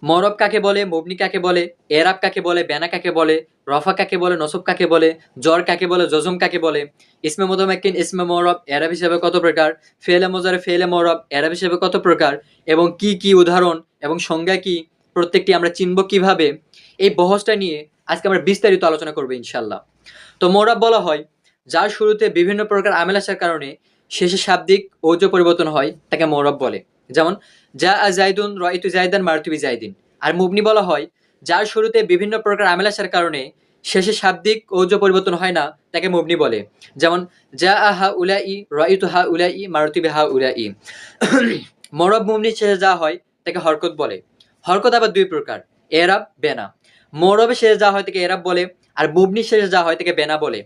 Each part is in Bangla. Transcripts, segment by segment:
মরব কাকে বলে, মবনি কাকে বলে, এরাব কাকে বলে, বেনা কাকে বলে, রফা কাকে বলে, নসব কাকে বলে, জর কাকে বলে, জজম কাকে বলে, ইসমে মুতামাক্কিন, ইসমে মু'রাব এরাব হিসেবে কত প্রকার, ফেলে মুজারে, ফেলে মু'রাব এরাব হিসেবে কত প্রকার, এবং কি কি উদাহরণ এবং সংজ্ঞা কি, প্রত্যেকটি আমরা চিনব কিভাবে, এই বহসটা নিয়ে আজকে আমরা বিস্তারিত আলোচনা করবো ইনশাল্লাহ। তো মু'রাব বলা হয় যার শুরুতে বিভিন্ন প্রকার আমেল আসার কারণে শেষে শাব্দিক ঔজ্জ পরিবর্তন হয় তাকে মু'রাব বলে। যেমন যা জাইদুন, রাইতু জাইদান, মারতু বিজাইদিন। আর মুবনি বলা হয় যার শুরুতে বিভিন্ন প্রকার আমেল আসার কারণে শেষে শাব্দিক ঔজ্জ পরিবর্তন হয় না তাকে মুবনি বলে। যেমন যা হা উলাই, রাইতু হা উলাই, মারতু বিহা উলাই। মু'রাব মুবনি শেষে যা হয় তাকে হরকত বলে। হরকত আবার দুই প্রকার, এরাব, বেনা। মু'রাবে শেষে যা হয় তাকে এরাব বলে, আর মুবনি শেষে যা হয় তাকে বেনা বলে।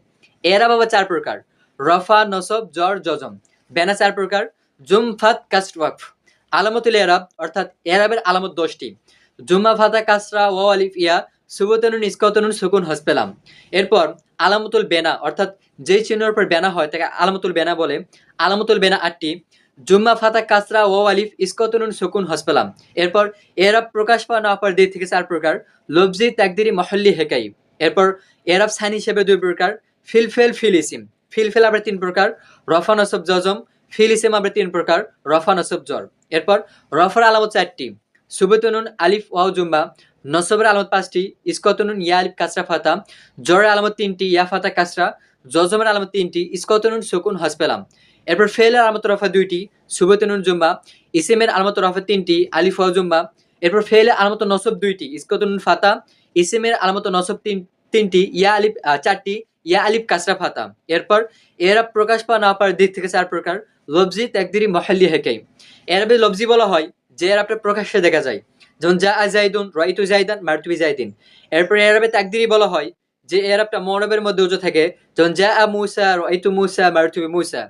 এরাব আবার চার প্রকার, রফা, নসব, জর, জজম। বেনা চার প্রকার, জুম, ফাত, কাসর, ওয়াকফ। আলামতুল এরাব অর্থাৎ এরাবের আলামত 10টি। জুম্মা, ফাতা, কাসরা, ওয়াও, আলিফ, ইয়া, সুবতানুন, ইসকাতুন, সুকুন, হসপেলাম। এরপর আলামতুল বেনা অর্থাৎ যেই চিহ্নের উপর বেনা হয় তাকে আলামতুল বেনা বলে। আলামতুল বেনা 8টি। জুম্মা, ফাতা, কাসরা, ওয়াও, আলিফ, ইসকাতুন, সুকুন, হসপেলাম। এরপর এরাব প্রকাশ পাওয়া না পাওয়ার দিক থেকে 4 প্রকার, লফজি, তাকদিরি, মহল্লি, হেকাই। এরপর এরাব সানি হিসেবে 2 প্রকার, ফিলফেল, ফিল ইসিম। ফিলফেল আবার 3 প্রকার, রফা, নসব, জজম। ফিল ইসিম আবার 3 প্রকার, রফা, নসব, জর। এরপর রফার আলামত 4টি, সুবতুনুন, আলিফ, ওয়াও, জুম্মা। নসবের আলামত 5টি, ইসকতুনুন, ইয়া, আলিফ, কাসরা, ফাতা। জরের আলামত 3টি, ইয়া, ফাতা, কাসরা। জজমের আলামত 3টি, ইসকতুনুন, সুকুন, হসপেলাম। এরপর ফেলের আলামত রফা 2টি, সুবতুনুন, জুম্মা। ইসিমের আলামত রফা 3টি, আলিফ, ওয়াও, জুম্মা। এরপর ফেলের আলামত নসব 2টি, ইসকতুনুন, ফাতা। ইসিমের আলামত নসব 3টি, ইয়া, আলিফ 4টি, ইয়া, আলিফ, কাসরা, ফাতা। এরপর এরাব প্রকাশ পাওয়া না পাওয়ার দিক থেকে 4 প্রকার, লফজি, তাকদিরি, মহল্লি, হেকাই। এরাবে লফজি বলা হয় যে এরাবটা প্রকাশ্যে দেখা যায়, যেমন যা জাইদুন, রাইতু জাইদান, মারতু বিজাইদিন। এরপর এরাবে তাকদিরি বলা হয় যে এরাবটা মু'রাবের মধ্যে উজু থাকে, যেমন যা মুসা, রাইতু মুসা, মারতু বিমুসা।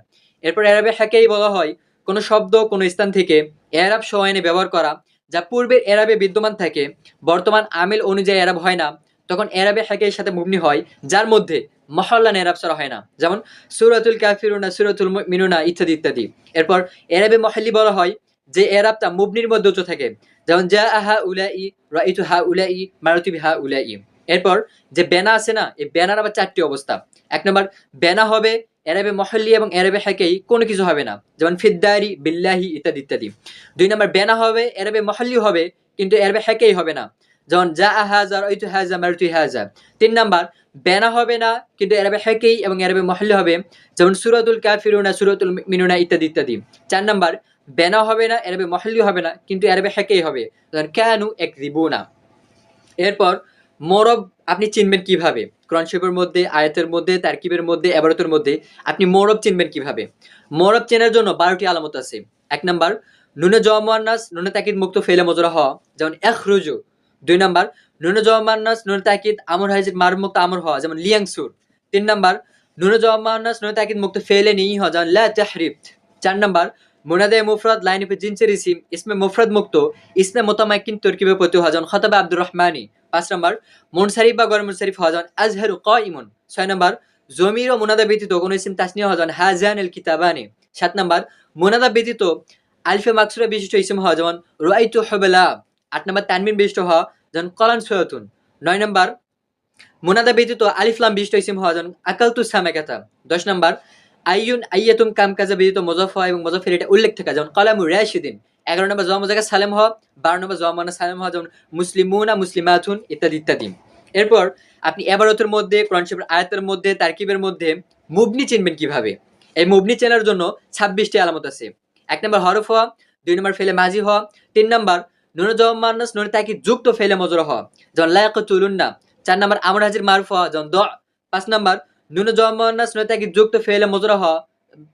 এরপর এরাবে হেকাই বলা হয় কোন শব্দ কোন স্থান থেকে এরাব সহ এনে ব্যবহার করা যা পূর্বের এরাবে বিদ্যমান থাকে, বর্তমান আমিল অনুযায়ী এরাব হয় না, তখন এরাবে হেকাইয়ের সাথে মুবনি হয়, যার মধ্যে মহল্লান এরাব ছাড়া হয় না, যেমন সূরাতুল কাফিরুনা, সূরাতুল মুমিনুনা ইত্যাদি ইত্যাদি। এরপর এরাবে মহল্লি বলা হয় যে এরাবটা মুবনির মধ্যে উঁচু থাকে, যেমন যা হা উলাই, রাইতু হা উলাই, মারতু বিহা উলাই। এরপর যে বেনা আছে না, এই বেনার আবার 4টি অবস্থা। 1 নম্বর, বেনা হবে এরাবে মহল্লি এবং এরাবে হেকাই কোনো কিছু হবে না, যেমন ফিদ্দারি, বিল্লাহি ইত্যাদি ইত্যাদি। 2 নম্বর, বেনা হবে এরাবে মহল্লি হবে কিন্তু এরাবে হেকাই হবে না, যেমন যা হাজা, রাইতু হাজা, মারতু হাজা। 3 নাম্বার, বেনা হবে না কিন্তু এরাবে হেকাই এবং এরাবে মহল্লি হবে, যেমন সূরাতুল কাফিরুনা, সূরাতুল মুমিনুনা ইত্যাদি ইত্যাদি। 4 নাম্বার, বেনা হবে না এরাবে মহল্লি হবে না কিন্তু এরাবে হেকাই হবে, যেমন কানু ইয়াকযিবুনা। এরপর মু'রাব আপনি চিনবেন কিভাবে? কোরআন শরীফের মধ্যে, আয়াতের মধ্যে, তারকিবের মধ্যে, ইবারতের মধ্যে আপনি মু'রাব চিনবেন কিভাবে? মু'রাব চেনার জন্য 12টি আলামত আছে। 1 নাম্বার, নুনে জমা মুয়ান্নাস, নুনে তাকিদ মুক্ত ফেলে মুজরা হওয়া, যেমন ইখরুজু। 2 নাম্বার, নুনে জমা মুয়ান্নাস, নুনে তাকিদ আমর হাইজির মার মুক্ত আমর হওয়া, যেমন লিয়াংসুর। 3 নাম্বার, নুনে জমা মুয়ান্নাস, নুনে তাকিদ মুক্ত ফেলে নিহি হওয়া, যেমন লা তাহরিব। 4 নাম্বার, মুনাদে মুফরাদ লাইন পে জিনসের ইসিম, ইসমে মুফরাদ মুক্ত ইসমে মুতামাক্কিন তরকিবে প্রতি হওয়া, যেমন খতাবা আব্দুর রহমানি। 5 নাম্বার, মুনসারিফ বা গয়র মুনসারিফ হওয়া, যেমন আজহারু কাইমুন। 6 নাম্বার, জমির ও মুনাদা ব্যতীত কোন ইসিম তাসনিয়া হওয়া, যেমন হাজানিল কিতাবানি। 7 নাম্বার, মুনাদা ব্যতীত আলিফে মাকসুরা বিশিষ্ট ইসিম হওয়া, যেমন রাআইতু হুবলা। 8 নাম্বার, তানবিন বিশিষ্ট হওয়া, যেমন কলান সুয়াতুন। 9 নাম্বার, মুনাদা ব্যতীত আলিফ লাম বিশিষ্ট ইসিম হওয়া, যেমন আকালতু সামাকাতা। 10 নাম্বার, আইয়ুন, আইয়াতুন, কাম, কাজা ব্যতীত মুযাফ হওয়া এবং মুযাফের এটা উল্লেখ থাকা, যেমন কলামু রাশিদিন। 11 নাম্বার, জওয়া মুজাক্কার সালেম হওয়া। 12 নাম্বার, জওয়া মুয়ান্নাস সালেম হওয়া, যেমন মুসলিমুনা, মুসলিমাতুন ইত্যাদি ইত্যাদি। এরপর আপনি ইবারতের মধ্যে, কোরআন শরীফের আয়াতের মধ্যে, তারকিবের মধ্যে মুবনি চিনবেন কিভাবে? এই মুবনি চেনার জন্য 26টি আলামত আছে। 1 নাম্বার, হরফ হওয়া। 2 নাম্বার, ফেলে মাজি হওয়া। 3 নাম্বার, নুনে জওয়া মুয়ান্নাস, নুনে তাকিদ যুক্ত ফেলে মুজরা হওয়া, যেমন লা ইয়াকতুলুন্না। 4 নাম্বার, আমর হাজির মারফু হওয়া, যেমন দ। 5 নাম্বার, নুনে জওয়া মুয়ান্নাস, নুনে তাকিদ যুক্ত ফেলে মুজরা হওয়া,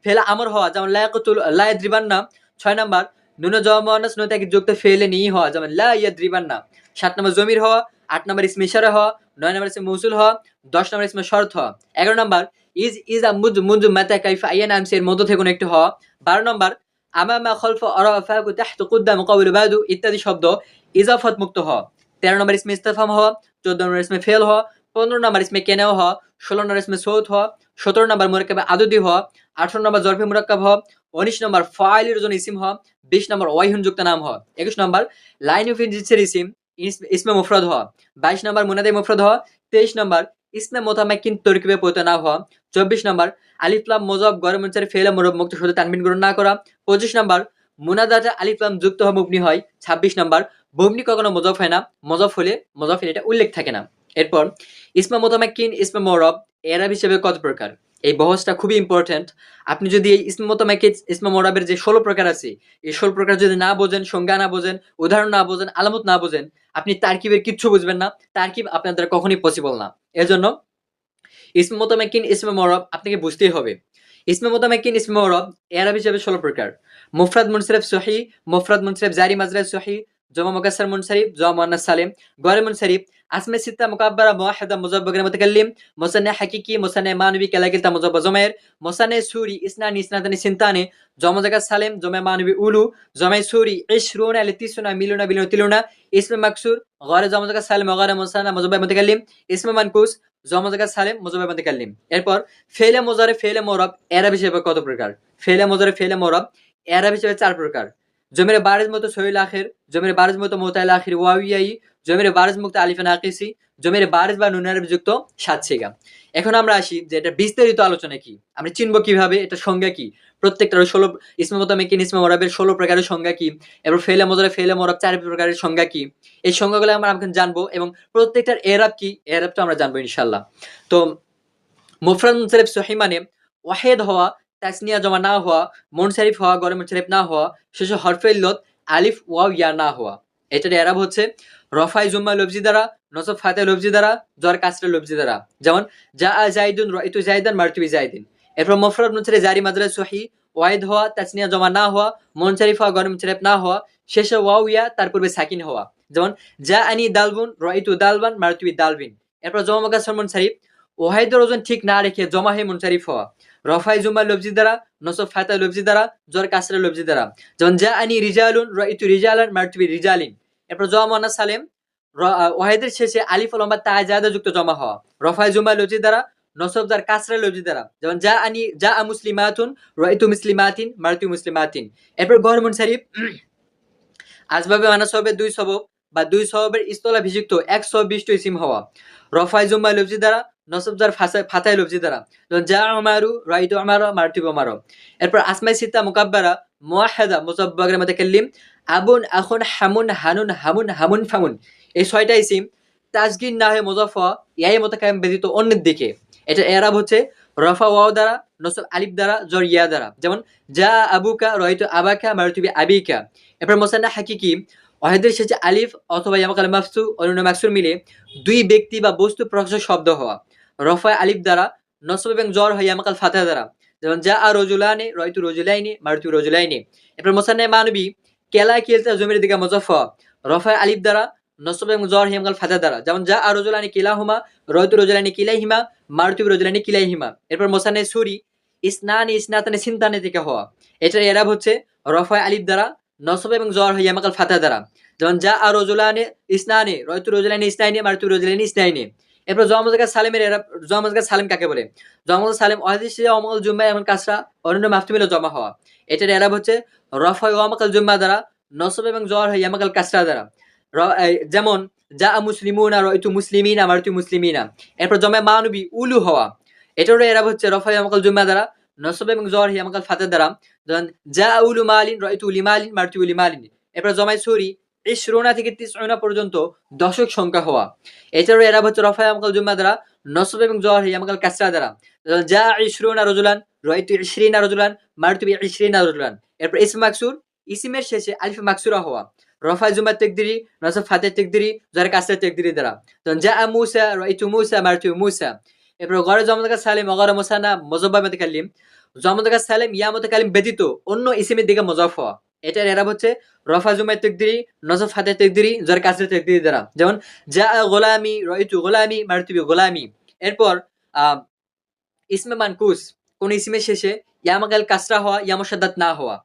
ফেলে আমর হওয়া, যেমন লা ইয়াকতুল, লা ইয়াদ্রিবান্না। 6 নাম্বার, নুনে জওয়া মুয়ান্নাস, নুনে তাকিদ যুক্ত ফেলে নি হওয়া, যেমন লা ইয়াদ্রিবান্না। 7 নাম্বার, জমির হওয়া। 8 নাম্বার, ইসমে ইশারা হওয়া। 9 নাম্বার, ইসমে মৌসুল হওয়া। 10 নাম্বার, ইসমে শর্ত হওয়া। 11 নাম্বার, ইজা, মুনজু, মাতা, কাইফা, আইয়ান, আমসি এর মধ্য থেকে কোনো একটি হওয়া। 12 নাম্বার, আমামা, খলফা, আরা, ফাকু, তাহতু, কুদ্দাম, ক্বাবলু, বাদু ইত্যাদি শব্দ ইজাফাত মুক্ত হওয়া। 13 নাম্বার, ইসমে ইস্তিফহাম হওয়া। 14 নাম্বার, ইসমে ফেল হওয়া। 15 নাম্বার, ইসমে কেনাও হওয়া। 16 নাম্বার, ইসমে সৌত হওয়া। 17 নাম্বার, মুরাক্কাবে আদদি হওয়া। 18 নাম্বার, জরফে মুরাক্কাব হওয়া। 19 নাম্বার, ফাইলের জন্য ইসিম হওয়া। 20 নাম্বার, ওয়াইহুন যুক্ত নাম হওয়া। 21 নাম্বার, লাইন অফ জিনসের ইসিম, ইসমে মুফরাদ হওয়া। 22 নম্বর মুনাদে মুফরাদ হওয়া। 23 নম্বর ইসমে মুতামাক্কিন তরকিবে পরিণত না হওয়া। 24 নম্বর আলিফ লাম মুযাফ গয়র মুনসারিফ ফেলে মুরব মুক্ত শুধু তানবিন গ্রহণ না করা। 25 নম্বর মুনাদাতে আলিফ লাম যুক্ত হওয়া মুবনি হয়। 26 নম্বর মুবনি কখনো মুযাফ হয় না, মুযাফ হলে মুযাফের এটা উল্লেখ থাকে না। এরপর ইসমে মুতামাক্কিন ইসমে মুরব এরাব হিসেবে কত প্রকার? এই বহসটা খুবই ইম্পর্টেন্ট। আপনি যদি এই ইসমে মুতামাক্কিন ইসমে মুরবের যে 16 প্রকার আছে, এই 16 প্রকার যদি না বোঝেন, সংজ্ঞা না বোঝেন, উদাহরণ না বোঝেন, আলামত না বোঝেন, আপনি তারকিবের কিচ্ছু বুঝবেন না। তারকিব আপনার দ্বারা কখনোই পসিবল না। এজন্য ইসমে মুতামাক্কিন ইসমে মুরব আপনাকে বুঝতেই হবে। ইসমে মুতামাক্কিন ইসমে মুরব এরাব হিসেবে 16 প্রকার। মুফরাদ মুনসারিফ সহিহ, মুফরাদ মুনসারিফ জারি মাজরা সহিহ, জমা মুকাসসার মুনসারিফ, জমা মুআন্নাস সালিম, গয়র মুনসারিফ, আসমে সিত্তা মুকাব্বারা মুওয়াহহাদা মুযাব্বা গয়র মুতাকাল্লিম, মুসান্না হাকিকি, মুসান্না মানবী কালাকিলতা মুযাব্বা জমায়ের, মুসান্না সুরি ইসনানি ইসনাতানি সিনতানি, জমা জায়গা সালিম, জমা মানবী উলু, জমা সুরি 20 লিতিসুনা মিলুনা বিলুনা তিলুনা, ইসমে মাকসুর গয়র জমা জায়গা সালিম গয়র মুসান্না মুযাব্বা মুতাকাল্লিম, ইসমে মানকুস জমা জায়গা সালিম মুযাব্বা মুতাকাল্লিম। এরপর ফেলে মুজারে ফেলে মুরব এরাব হিসেবে কত প্রকার? ফেলে মুজারে ফেলে মুরব এরাব হিসেবে 4 প্রকার। জমির বারিজ মতো সহিল আখির, জমির বারিজ মতো মুতাইল আখির ওয়াবিয়াই, জমির বারিজ মুক্ত আলিফে নাকিসি, জমির বারিজ বা নুন আরবি যুক্ত সাত সিগা। এখন আমরা আসি যে এটা বিস্তারিত আলোচনা কি, আমরা চিনবো কিভাবে, এটা সংজ্ঞা কি, প্রত্যেকটার 16 ইসমে মুতামাক্কিন ইসমে মুরবের 16 প্রকারের সংজ্ঞা কি, এরপর ফেলে মুজারে ফেলে মুরব 4 প্রকারের সংজ্ঞা কি, এই সংজ্ঞাগুলো আমরা এখন জানবো এবং প্রত্যেকটার এরাব কি, এরাবটা আমরা জানবো ইনশাআল্লাহ। তো মুফরাদ মুনসারিফ সহিহ মানে ওয়াহিদ হওয়া, তাসনিয়া জমা না হওয়া, মুনসারিফ হওয়া, গয়র মুনসারিফ না হওয়া, শেষে হরফে ইল্লত আলিফ ওয়াও ইয়া না হওয়া। এটার এরাব হচ্ছে রফাই জুম্মা লফজি দ্বারা, নসব ফাতে লফজি দ্বারা, জর কাসরা লফজি দ্বারা। যেমন জা জাইদুন রাইতু জাইদান মারতুবি জাইদিন। এরপর মুফরাদ মুনসারিফ জারি মাজরা সহিহ ওয়াহিদ হওয়া, তাসনিয়া জমা না হওয়া, মুনসারিফ হওয়া, গয়র মুনসারিফ না হওয়া, শেষে ওয়াও ইয়া তার পূর্বে সাকিন হওয়া। যেমন জা আনি দালবুন রাইতু দালবান মারতুবি দালবিন। এরপর জমা মুকাসসার মুনসারিফ ওয়াহিদের ওজন ঠিক না রেখে জমা হে মুনসারিফ হওয়া, রফাই জুম্মা লফজি দ্বারা, নসব ফাতা লফজি দ্বারা, জর কাসরা লফজি দ্বারা। যেমন জা আনি রিজালুন রাইতু রিজালান মারতুবি রিজালিন। এরপর জমা মুআন্নাস সালিম ওয়াহিদের শেষে আলিফ লম্বা তা জায়দা যুক্ত জমা হওয়া, রফাই জুম্মা লফজি দ্বারা, নসব জার কাসরা লফজি দ্বারা। যেমন জা আনি জা আ মুসলিমাতুন রাইতু মুসলিমাতিন মারতুবি মুসলিমাতিন। এরপর গয়র মুনসারিফ আসবাবে মানাস হবে 2 সবব বা 2 সববের ইস্তলাভিযুক্ত 120 ইসিম হওয়া, রফাই জুম্মা লফজি দ্বারা, নসব জার ফাতাই লফজি দ্বারা। যেমন জা উমারু রাইতু উমারা মারতুবি উমারা। এরপর আসমাই সিত্তা মুকাব্বারা মুওয়াহহাদা মুযাব্বা গয়র মুতাকাল্লিম, আবুন আখুন হামুন হানুন হামুন হামুন ফামুন। এই 6টা ইসিম তাসগীর না হয়ে মুযাফ হওয়া ইয়ায়ে মুতাকাল্লিম ব্যতীত অন্যের দিকে। এটা এরাব হচ্ছে রফা ওয়াও দ্বারা, নসব আলিফ দ্বারা, জর ইয়া দ্বারা। যেমন জা আবুকা রাইতু আবাকা মারতুবি আবিকা। এরপর মুসান্না হাকিকি ওয়াহিদের শেষে আলিফ অথবা ইয়ামাকাল মাফসু অন্য মাকসুর মিলে 2 ব্যক্তি বা বস্তু প্রকাশক শব্দ হওয়া, রফা আলিফ দ্বারা, নসব এবং জর হয় ইয়ামাকাল ফাতহা দ্বারা। যেমন জা আ রজুলানে রাইতু রজুলাইনি মারতুবি রজুলাইনি। এরপর মুসান্না মানবী কেলা কিলতা জমির দিকে মুযাফ হওয়া, রফা আলিফ দ্বারা, নসব এবং জর হিয়ামাকাল ফাতহা দ্বারা। যেমন জা আ রজুলানি কিলাহুমা রাইতু রজুলানি কিলাইহিমা মারতুবি রজুলানি কিলাইহিমা। এরপর মুসান্না সুরি ইসনানি ইসনাতানি সিনতানি থেকে হওয়া। এটার এরাব হচ্ছে রফা আলিফ দ্বারা, নসব এবং জর হয় ইয়ামাকাল ফাতহা দ্বারা। যেমন জা আ রজুলানি ইসনানি রাইতু রজুলানি ইসনাইনি মারতুবি রজুলানি ইসনাইনি। এরপর জমা জায়গা সালিমের এরাব, জমা জায়গা সালিম কাকে বলে? জমা সালিম ওয়াহিদ শেষে ওয়ামাকাল জুম্মা এবং কাসরা অন্য মাফতুল মিলে জমা হওয়া। এটার এরাব হচ্ছে রফা ওয়ামাকাল জুম্মা দ্বারা, নসব এবং জর হয় ইয়ামাকাল কাসরা দ্বারা। যেমন জা আ মুসলিমুনা রাইতু মুসলিমিনা মারতুবি মুসলিমিনা। এরপর জমা মানবী উলু হওয়া। এটারও এরাব হচ্ছে রফা ওয়ামাকাল জুম্মা দ্বারা, নসব এবং জর হিয়ামাকাল ফাতহা দ্বারা। যেমন জা উলু মালিন রাইতু লিমালিন মারতুবি লিমালিন। এরপর জমাই সুরি 20 থেকে 30 পর্যন্ত দশক সংখ্যা হওয়া। এটারও এরাব হচ্ছে রফা ইয়ামাকাল জুম্মা দ্বারা, নসব এবং জর ইয়ামাকাল কাসরা দ্বারা। জা 20 রজুলান রাইতু 20 রজুলান মারতুবি 20 রজুলান। এরপর ইসম মাকসুর ইসিমের শেষে আলিফ মাকসুরা হওয়া, রফা জুম্মা তাকদিরি, নসব ফাতে তাকদিরি, জর কাসরা তাকদিরি দ্বারা। জা মুসা রাইতু মুসা মারতুবি মুসা। এরপর গয়র জমা জায়গা সালিম গয়র মুসান্না মুযাব্বা মুতাকাল্লিম, জমা জায়গা সালিম ইয়া মুতাকাল্লিম ব্যতীত অন্য ইসিমের দিকে মুযাফ হওয়া। এটার এরাব হচ্ছে রফা জুম্মা তাকদিরি, নসব ফাতে তাকদিরি, জর কাসরা তাকদিরি দ্বারা। যেমন জা গোলামি রাইতু গোলামি মারতুবি গোলামি। এরপর ইসমে মানকুস কোন ইসিমের শেষে ইয়ামাকাল কাসরা হওয়া, ইয়ামুশাদ্দাত না হওয়া,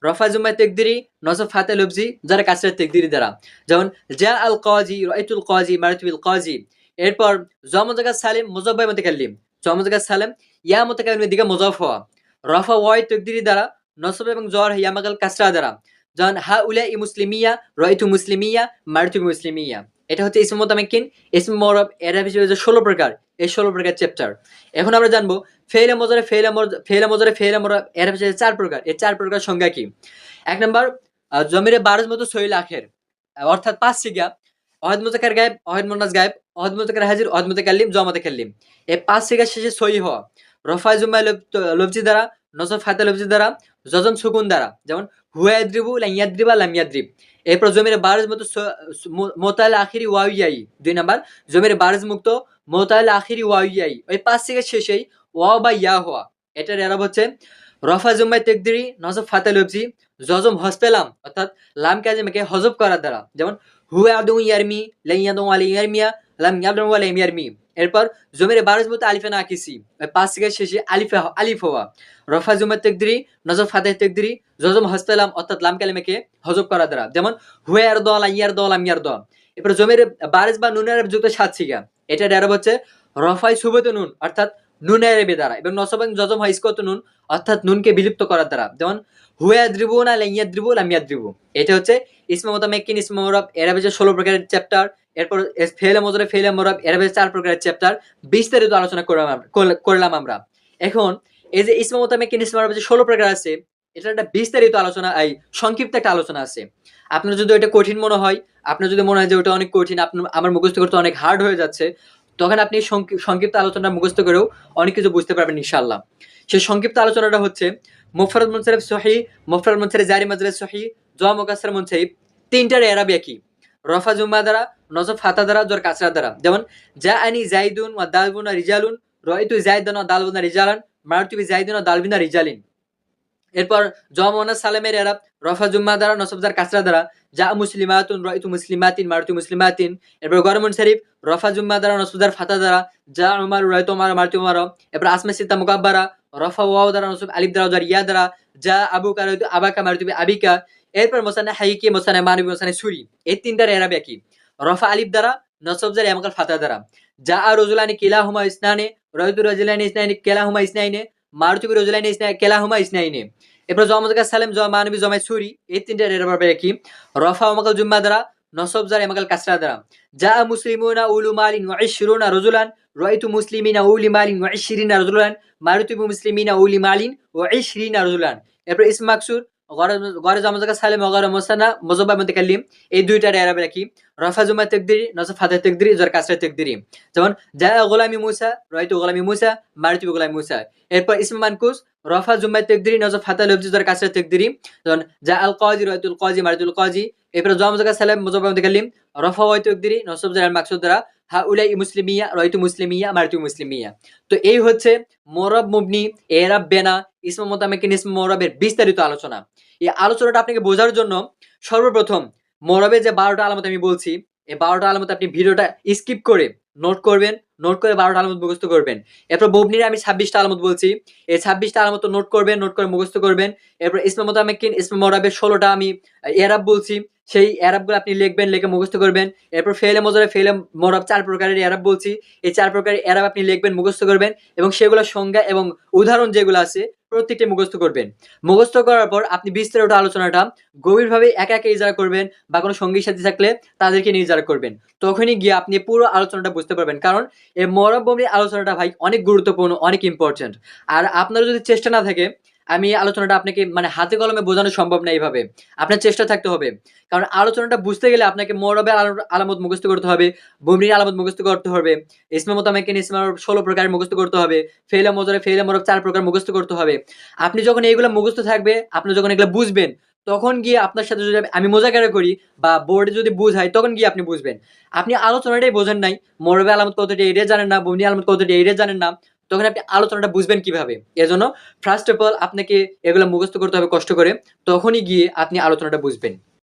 রফা জুম্মা তাকদিরি, নসব ফাতে লফজি, জর কাসরা তাকদিরি দ্বারা। যেমন জা আল কাজি রাইতুল কাজি মারতুবিল কাজি। এরপর জমা জায়গা সালিম মুযাব্বা মুতাকাল্লিম, জমা জায়গা সালিম ইয়া মুতাকাল্লিমের দিকে মুযাফ হওয়া, রফা ওয়াই তাকদিরি দ্বারা, নসব এবং জর ইয়ামাকাল কাসরা দ্বারা। যেমন হা উলা ই মুসলিমিয়া, রাইতু মুসলিমিয়া, মারতু মুসলিমিয়া। এটা হচ্ছে ইসমে মুতামাক্কিন, ইসমে মুআরাব, এরাব হিসেবে যে 16 প্রকার, এই 16 প্রকার চ্যাপ্টার। এখন আমরা জানবো ফেইলে মুজারে, ফেইলে মুজারে, ফেইলে মুআরাব, এরাব হিসেবে 4 প্রকার। এই 4 প্রকার সংজ্ঞা কি? 1 নাম্বার জমিরে বারজ মতো সহিল আখের, অর্থাৎ 5 সিগা: ওয়াহিদ মুযাক্কার গায়েব, ওয়াহিদ মুন্নাস গায়েব, ওয়াহিদ মুযাক্কার হাজির, ওয়াহিদ মুতাকাল্লিম, জমা মুতাকাল্লিম। এই 5 সিগা শেষে সহি হওয়া, রফা জুমা লফজি দ্বারা, নসব ফাতা লফজি দ্বারা, জজম সুকুন দ্বারা। যেমন হুয়া ইয়াদরিবু, লাম ইয়াদরিবা, লাম ইয়াদরিব। এরপর জমিরে বারজ মতো মোতাল আখিরি ওয়াইয়াই। 2 নাম্বার জমিরে বারজ মুক্ত মোতাল আখিরি ওয়াইয়াই। ওই 5 সিগা শেষেই ওয়া বা ইয়া হওয়া। এটার এরাব হচ্ছে রফা জুম্মাই তেকদিরি, নসব ফাতা লফজি, জজম হসপেলাম, অর্থাৎ লাম কাজিমকে হজব করার দ্বারা। যেমন হুয়া আদু ইয়ারমি, লা ইয়াদু আলি ইয়ারমিয়া, লাম ইয়াদু আলি ইয়ারমি। এরপর জমিরে বারজ মতো আলিফে নাকিসি, ওই 5 সিগা শেষে আলিফ হওয়া, রফা জুম্মাই তেকদিরি, নসব ফাতা তেকদিরি, জজম হসপেলাম, অর্থাৎ লাম কালিমাকে হজব করার দ্বারা। যেমন হুয়া ইয়ারদ, লা ইয়ারদ, লাম ইয়ারদ। এরপর জমিরে বারজ বা নুনের যুক্ত 7 সিগা। এটার এরাব হচ্ছে রফাই সুবত নুন, অর্থাৎ নুনের দ্বারা, এবং নসব এবং জজম হয় ইসকত নুন, অর্থাৎ নুনকে বিলুপ্ত করার দ্বারা। যেমন হুয়া ইয়াদরিবুনা, লা ইয়াদরিবু, লাম ইয়াদরিবু। এটা হচ্ছে ইসমে মুতামাক্কিন, ইসমে মুআরাব, এরাবের 16 প্রকারের চ্যাপ্টার। এরপর ফেইলে মুজারে, ফেইলে মুআরাব, এরাবের 4 প্রকারের চ্যাপ্টার বিস্তারিত আলোচনা করলাম আমরা। এখন এই যে ইসমে মুতামাক্কিন, ইসমে মুআরাব যে 16 প্রকার আছে, এটা একটা বিস্তারিত আলোচনা, এই সংক্ষিপ্ত একটা আলোচনা আছে। আপনার যদি ওটা কঠিন মনে হয়, আপনার যদি মনে হয় যে ওটা অনেক কঠিন, আমার মুখস্থ করতে অনেক হার্ড হয়ে যাচ্ছে, তখন আপনি সংক্ষিপ্ত আলোচনা মুখস্থ করেও অনেক কিছু বুঝতে পারবেন ইনশাআল্লাহ। সেই সংক্ষিপ্ত আলোচনাটা হচ্ছে মুফরাদ মুনসারিফ সহিহ, মুফরাদ মুনসারিফ জারি মাজরুর সহিহ, জওয়া মুকাসসার মুনসারিফ। তিনটার এরাব একই, রফা জুম্মা দ্বারা, নসব ফাতা দ্বারা, জর কাসরা দ্বারা। যেমন জাআনি যাইদুন ওয়া দালবুনা রিজালুন, রাআইতু যাইদান ওয়া দালবুনা রিজালান, মারতু বিযাইদিন ওয়া দালবিনা রিজালিন। এরপর জওয়া মুআন্নাস সালেমের এরাব রফা জুম্মা দ্বারা, নসব জার কাসরা দ্বারা, জা মুসলিমাতুন, রাআইতু মুসলিমাতিন, মারতু মুসলিমাতিন। এরপর গর মুনসারিফ রফা জুম্মা দ্বারা, নসব জার ফাতা দ্বারা, জা উমার, রাআইতু উমার, মারতু উমার। এরপর আসমা সিত্তা মুকাব্বারা রফা ওয়াও দ্বারা, নসব আলিফ দ্বারা, জার ইয়া দ্বারা, জা আবুকা, রাআইতু আবাকা, মারতু আবিকা। এরপর মুসান্না হাইকি, মুসান্না মানবী, মুসান্না সুরি। এই তিনটার এরাব একই, রফা আলিফ দ্বারা, নসব জার ইয়ামাকাল ফাতা দ্বারা। জা রজুলানি কিলাহুমা ইসনানে, রাআইতু রাজুলানি ইসনাইনি কিলাহুমা ইসনাইনে, মারতু বিরাজুলানি কিলাহুমা ইসনাইনে। এরপর জওয়া মুযাক্কার সালেম, জওয়া মানবী, জমাই সুরি। এই তিনটার এরাব একই, রফা ওয়ামাকাল জুম্মা দ্বারা, নসব জার ইয়ামাকাল কাসরা দ্বারা। জা মুসলিমুনা উলু মালিন ওয়া 20 রাজুলান, রাআইতু মুসলিমিনা উলি মালিন ওয়া 20 রাজুলান, মারতু বিমুসলিমিনা উলি মালিন ওয়া 20 রাজুলান। এরপর ইসম মাকসুর গরে জওয়া মুযাক্কার সালেম, গরে মুসান্না মুযাব্বা মুতাকাল্লিম। এই দুইটার এরাব একই, রফা জুম্মা তাকদিরি, নসব ফাতা তাকদিরি, জর কাসরা তাকদিরি। যেমন জা গুলামি মুসা, রাআইতু গুলামি মুসা, মারতু বিগুলামি মুসা। এরপর ইসম মানকুস রফা জুম্মা তাকদিরি, নসব ফাতা লফজি, জর কাসরা তাকদিরি। যেমন জা আল কাযী, রাআইতুল কাযী, মারতুল কাযী। এরপর জওয়া মুযাক্কার সালেম, মুযাব্বা মুতাকাল্লিম, রফা ওয়া তাকদিরি, নসব জার আল মাকসুদ দ্বারা, হা উলাই মুসলিমিয়া, রাআইতু মুসলিমিয়া, মারতু মুসলিমিয়া। তো এই হচ্ছে মুআরাব, মুবনি, এরাব, বেনা, ইসমে মুতামাক্কিন, ইসমে মুআরাবের বিস্তারিত আলোচনা। এই আলোচনাটা আপনাকে বোঝার জন্য সর্বপ্রথম মুআরাবের যে 12টা আলামত আমি বলছি, এই 12টা আলামত আপনি ভিডিওটা স্কিপ করে নোট করবেন, নোট করে 12টা আলামত মুখস্থ করবেন। এরপর মুবনির আমি 26টা আলামত বলছি, এই 26টা আলামত নোট করবেন, নোট করে মুখস্থ করবেন। এরপর ইসমে মুতামাক্কিন, ইসমে মুআরাবের 16টা আমি এরাব বলছি, সেই এরাবগুলো আপনি লিখবেন, লিখে মুখস্থ করবেন। এরপর ফেইলে মুজারে, ফেইলে মুআরাব 4 প্রকারের এরাব বলছি, এই 4 প্রকারের এরাব আপনি লিখবেন, মুখস্থ করবেন, এবং সেগুলোর সংজ্ঞা এবং উদাহরণ যেগুলো আছে প্রত্যেকটা মুখস্থ করবেন। মুখস্থ করার পর আপনি বিস্তারিত আলোচনাটা গভীরভাবে একা একা ইজারা করবেন, বা কোনো সঙ্গীর সাথে থাকলে তাদেরকে নিয়ে ইজারা করবেন। তখনই গিয়ে আপনি পুরো আলোচনাটা বুঝতে পারবেন, কারণ এই মুআরাব মুবনির আলোচনাটা ভাই অনেক গুরুত্বপূর্ণ, অনেক ইম্পর্টেন্ট। আর আপনার যদি চেষ্টা না থাকে, আমি আলোচনাটা আপনাকে মানে হাতে কলমে বোঝানো সম্ভব না এইভাবে, আপনার চেষ্টা থাকতে হবে। কারণ আলোচনাটা বুঝতে গেলে আপনাকে মুআরাবের আলামত মুখস্থ করতে হবে, মুবনির আলামত মুখস্থ করতে হবে, ইসমে মুতামাক্কিন, ইসমে মুআরাব 16 প্রকার মুখস্থ করতে হবে, ফেইলে মুজারে, ফেইলে মুআরাব 4 প্রকার মুখস্থ করতে হবে। আপনি যখন এইগুলো মুখস্থ থাকবে, আপনি যখন এগুলো বুঝবেন, তখন গিয়ে আপনার সাথে যদি আমি মুযাকারা করি বা বোর্ডে যদি বুঝাই, তখন গিয়ে আপনি বুঝবেন। আপনি আলোচনাটাই বোঝেন নাই, মুআরাবের আলামত কতটি এটা জানেন না, মুবনির আলামত কতটি এটা জানেন না, তখন আপনি আলোচনাটা বুঝবেন কিভাবে? এজন্য ফার্স্ট অফ অল আপনাকে এগুলো মুখস্থ করতে হবে কষ্ট করে, তখনই গিয়ে আপনি আলোচনাটা বুঝবেন।